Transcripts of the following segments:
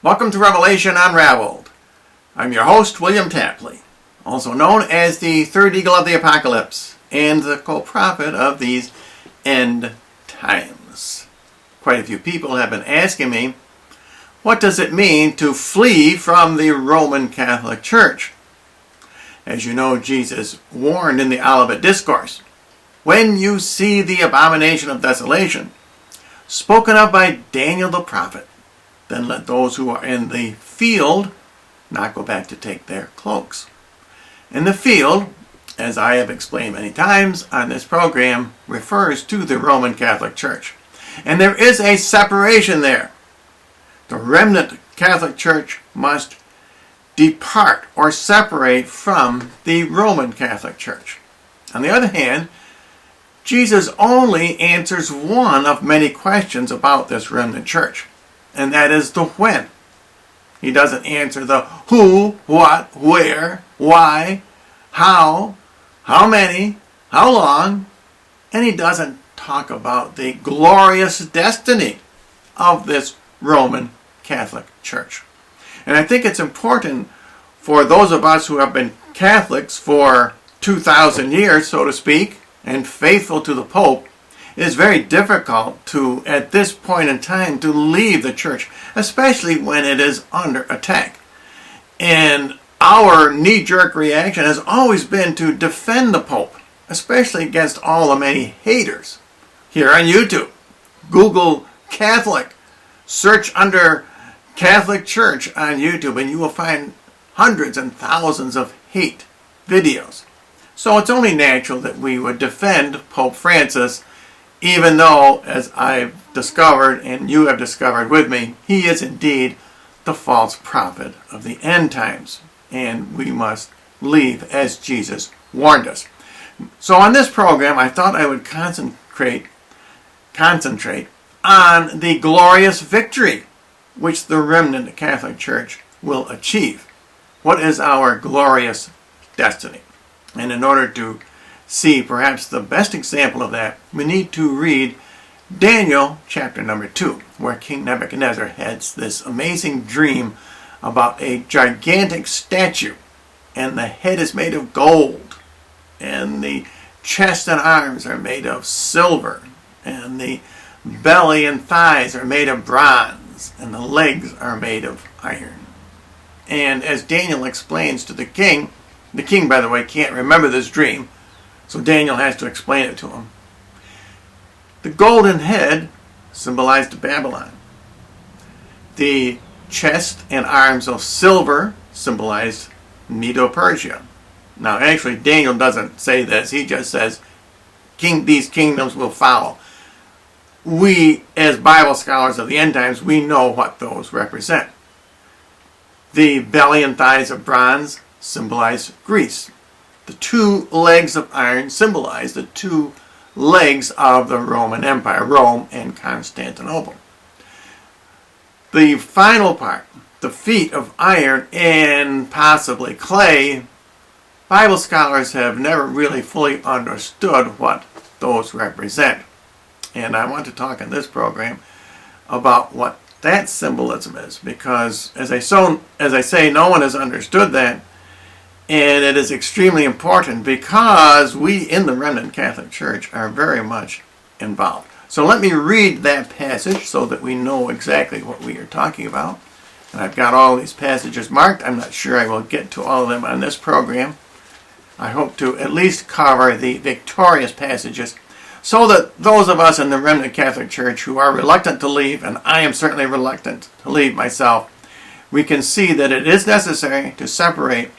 Welcome to Revelation Unraveled. I'm your host, William Tapley, also known as the third eagle of the apocalypse and the co-prophet of these end times. Quite a few people have been asking me, what does it mean to flee from the Roman Catholic Church? As you know, Jesus warned in the Olivet Discourse, when you see the abomination of desolation, spoken of by Daniel the prophet, then let those who are in the field not go back to take their cloaks. In the field, as I have explained many times on this program, refers to the Roman Catholic Church. And there is a separation there. The Remnant Catholic Church must depart or separate from the Roman Catholic Church. On the other hand, Jesus only answers one of many questions about this remnant church, and that is the when. He doesn't answer the who, what, where, why, how many, how long, and he doesn't talk about the glorious destiny of this Roman Catholic Church. And I think it's important for those of us who have been Catholics for 2,000 years, so to speak, and faithful to the Pope, it is very difficult to, at this point in time, to leave the church, especially when it is under attack. And our knee-jerk reaction has always been to defend the Pope, especially against all the many haters. Here on YouTube, Google Catholic, search under Catholic Church on YouTube, and you will find hundreds and thousands of hate videos. So it's only natural that we would defend Pope Francis, even though, as I've discovered and you have discovered with me, he is indeed the false prophet of the end times, and we must leave as Jesus warned us. So on this program, I thought I would concentrate on the glorious victory which the remnant Catholic Church will achieve. What is our glorious destiny? And in order to see perhaps the best example of that, we need to read Daniel chapter number 2, where King Nebuchadnezzar has this amazing dream about a gigantic statue, and the head is made of gold, and the chest and arms are made of silver, and the belly and thighs are made of bronze, and the legs are made of iron. And as Daniel explains to the king, by the way, can't remember this dream, so Daniel has to explain it to him. The golden head symbolized Babylon. The chest and arms of silver symbolized Medo-Persia. Now, actually, Daniel doesn't say this. He just says, these kingdoms will follow. We, as Bible scholars of the end times, we know what those represent. The belly and thighs of bronze symbolize Greece. The two legs of iron symbolize the two legs of the Roman Empire, Rome and Constantinople. The final part, the feet of iron and possibly clay, Bible scholars have never really fully understood what those represent. And I want to talk in this program about what that symbolism is, because as I say, no one has understood that. And it is extremely important because we in the Remnant Catholic Church are very much involved. So let me read that passage so that we know exactly what we are talking about. And I've got all these passages marked. I'm not sure I will get to all of them on this program. I hope to at least cover the victorious passages so that those of us in the Remnant Catholic Church who are reluctant to leave, and I am certainly reluctant to leave myself, we can see that it is necessary to separate,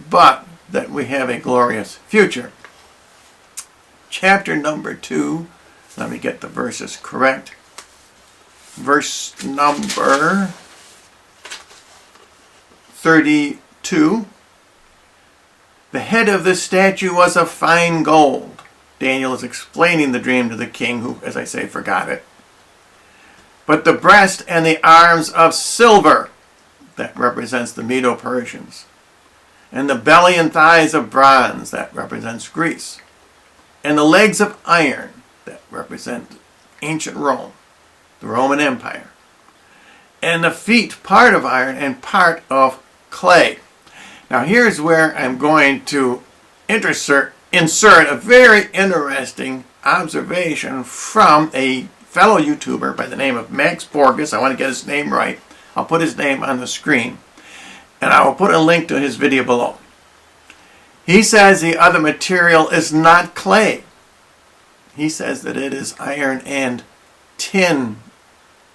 but that we have a glorious future. Chapter number 2, let me get the verses correct. Verse number 32. The head of this statue was of fine gold. Daniel is explaining the dream to the king, who, as I say, forgot it. But the breast and the arms of silver, that represents the Medo-Persians. And the belly and thighs of bronze, that represents Greece. And the legs of iron, that represent ancient Rome, the Roman Empire. and the feet part of iron and part of clay. Now here's where I'm going to insert a very interesting observation from a fellow YouTuber by the name of Max Borges. I want to get his name right. I'll put his name on the screen, and I will put a link to his video below. He says the other material is not clay. He says that it is iron and tin.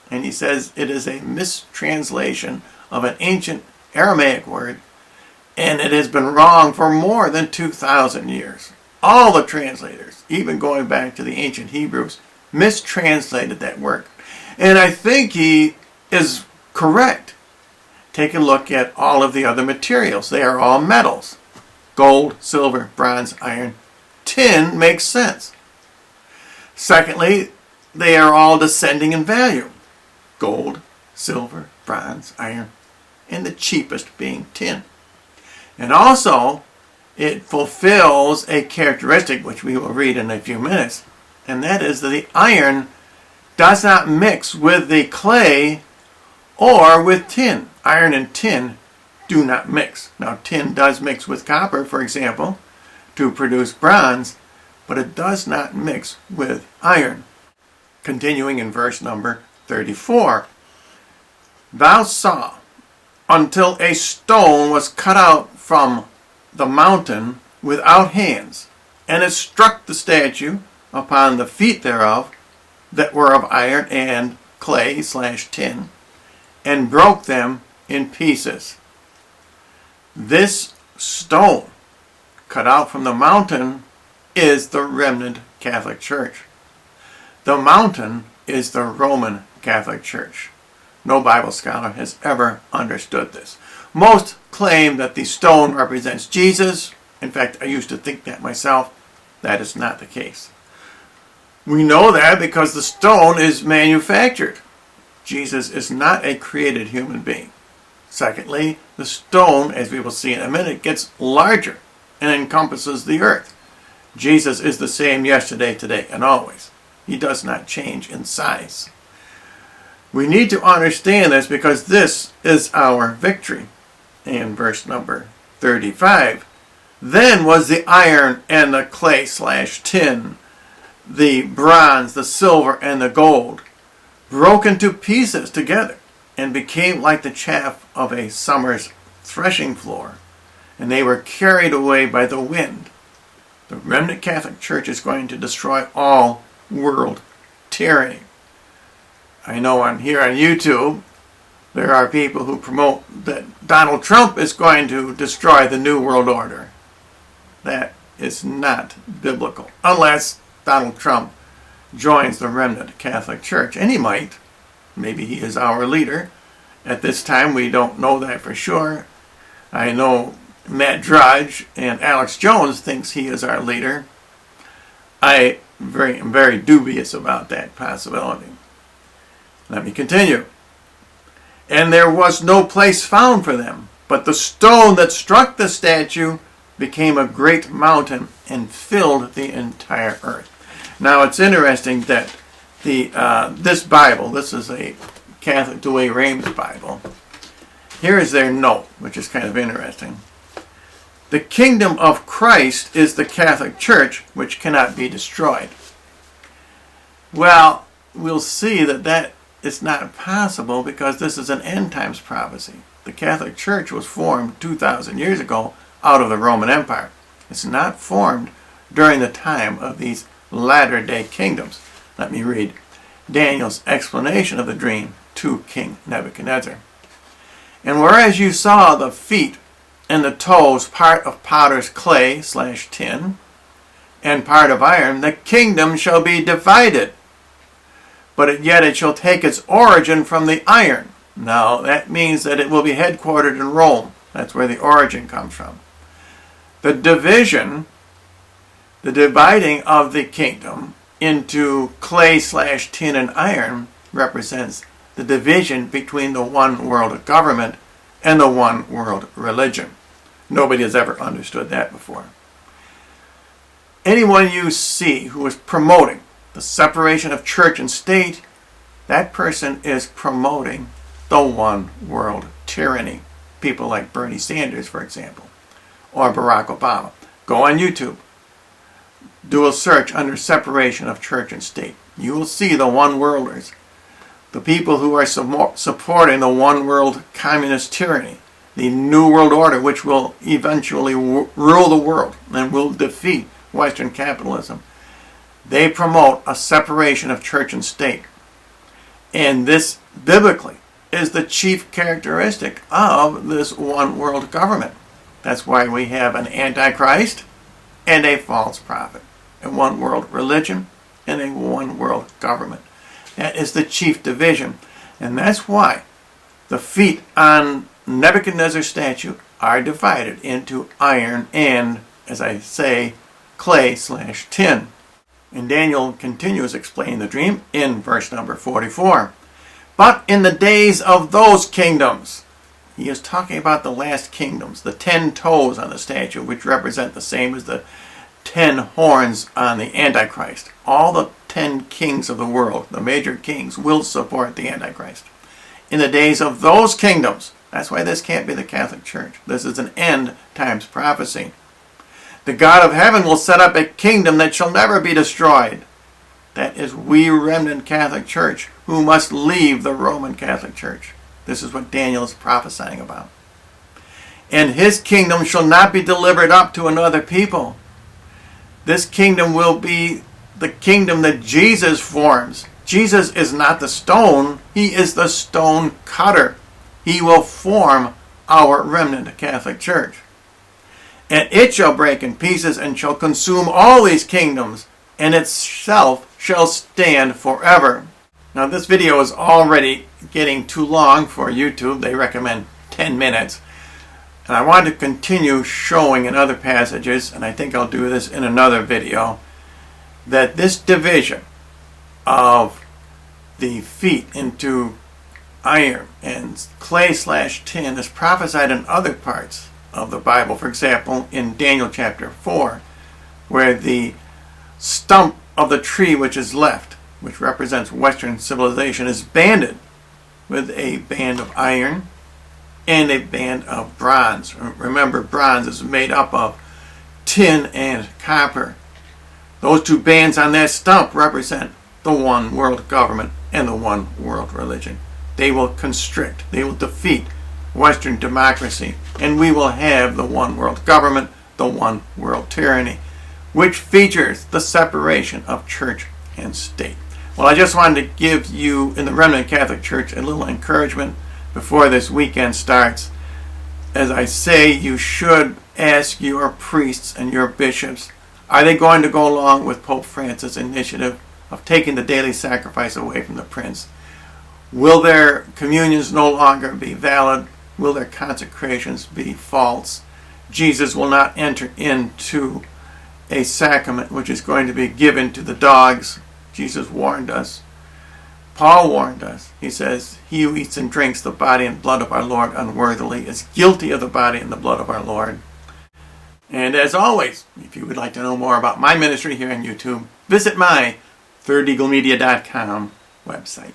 And he says it is a mistranslation of an ancient Aramaic word, and it has been wrong for more than 2,000 years. All the translators, even going back to the ancient Hebrews, mistranslated that word. And I think he is correct. Take a look at all of the other materials. They are all metals. Gold, silver, bronze, iron. Tin makes sense. Secondly, they are all descending in value. Gold, silver, bronze, iron, and the cheapest being tin. And also, it fulfills a characteristic which we will read in a few minutes, and that is that the iron does not mix with the clay or with tin. Iron and tin do not mix. Now, tin does mix with copper, for example, to produce bronze, but it does not mix with iron. Continuing in verse number 34. Thou saw until a stone was cut out from the mountain without hands, and it struck the statue upon the feet thereof that were of iron and clay / tin, and broke them in pieces. This stone cut out from the mountain is the Remnant Catholic Church. The mountain is the Roman Catholic Church. No Bible scholar has ever understood this. Most claim that the stone represents Jesus. In fact, I used to think that myself. That is not the case. We know that because the stone is manufactured. Jesus is not a created human being. Secondly, the stone, as we will see in a minute, gets larger and encompasses the earth. Jesus is the same yesterday, today, and always. He does not change in size. We need to understand this because this is our victory. In verse number 35, then was the iron and the clay / tin, the bronze, the silver, and the gold broken to pieces together, and became like the chaff of a summer's threshing floor, and they were carried away by the wind. The Remnant Catholic Church is going to destroy all world tyranny. I know here on YouTube, there are people who promote that Donald Trump is going to destroy the New World Order. That is not biblical, unless Donald Trump joins the Remnant Catholic Church. And he might. Maybe he is our leader. At this time, we don't know that for sure. I know Matt Drudge and Alex Jones thinks he is our leader. I am very dubious about that possibility. Let me continue. And there was no place found for them, but the stone that struck the statue became a great mountain and filled the entire earth. Now it's interesting that this Bible, this is a Catholic Douay-Rheims Bible. Here is their note, which is kind of interesting. The kingdom of Christ is the Catholic Church, which cannot be destroyed. Well, we'll see that is not possible because this is an end times prophecy. The Catholic Church was formed 2,000 years ago out of the Roman Empire. It's not formed during the time of these latter-day kingdoms. Let me read Daniel's explanation of the dream to King Nebuchadnezzar. And whereas you saw the feet and the toes part of potter's clay / tin and part of iron, the kingdom shall be divided, but yet it shall take its origin from the iron. Now that means that it will be headquartered in Rome. That's where the origin comes from. The dividing of the kingdom into clay / tin and iron represents the division between the one world government and the one world religion. Nobody has ever understood that before. Anyone you see who is promoting the separation of church and state, that person is promoting the one world tyranny. People like Bernie Sanders, for example, or Barack Obama. Go on YouTube. Do a search under separation of church and state. You will see the one worlders, the people who are supporting the one world communist tyranny, the New World Order, which will eventually rule the world and will defeat Western capitalism. They promote a separation of church and state. And this, biblically, is the chief characteristic of this one world government. That's why we have an antichrist and a false prophet, a one world religion and a one world government. That is the chief division. And that's why the feet on Nebuchadnezzar's statue are divided into iron and, as I say, clay/tin. And Daniel continues explaining the dream in verse number 44. But in the days of those kingdoms, he is talking about the last kingdoms, the 10 toes on the statue, which represent the same as the 10 horns on the Antichrist. All the 10 kings of the world, the major kings, will support the Antichrist. In the days of those kingdoms, that's why this can't be the Catholic Church. This is an end times prophecy. The God of heaven will set up a kingdom that shall never be destroyed. That is we, Remnant Catholic Church, who must leave the Roman Catholic Church. This is what Daniel is prophesying about. And his kingdom shall not be delivered up to another people. This kingdom will be the kingdom that Jesus forms. Jesus is not the stone. He is the stone cutter. He will form our Remnant Catholic Church. And it shall break in pieces and shall consume all these kingdoms, and itself shall stand forever. Now this video is already getting too long for YouTube. They recommend 10 minutes. And I want to continue showing in other passages, and I think I'll do this in another video, that this division of the feet into iron and clay/tin is prophesied in other parts of the Bible. For example, in Daniel chapter 4, where the stump of the tree which is left, which represents Western civilization, is banded with a band of iron and a band of bronze. Remember, bronze is made up of tin and copper. Those two bands on that stump represent the one world government and the one world religion. They will constrict, they will defeat Western democracy, and we will have the one world government, the one world tyranny, which features the separation of church and state. Well, I just wanted to give you, in the Remnant Catholic Church, a little encouragement before this weekend starts. As I say, you should ask your priests and your bishops, are they going to go along with Pope Francis' initiative of taking the daily sacrifice away from the prince? Will their communions no longer be valid? Will their consecrations be false? Jesus will not enter into a sacrament which is going to be given to the dogs. Jesus warned us. Paul warned us. He says, he who eats and drinks the body and blood of our Lord unworthily is guilty of the body and the blood of our Lord. And as always, if you would like to know more about my ministry here on YouTube, visit my thirdeaglemedia.com website.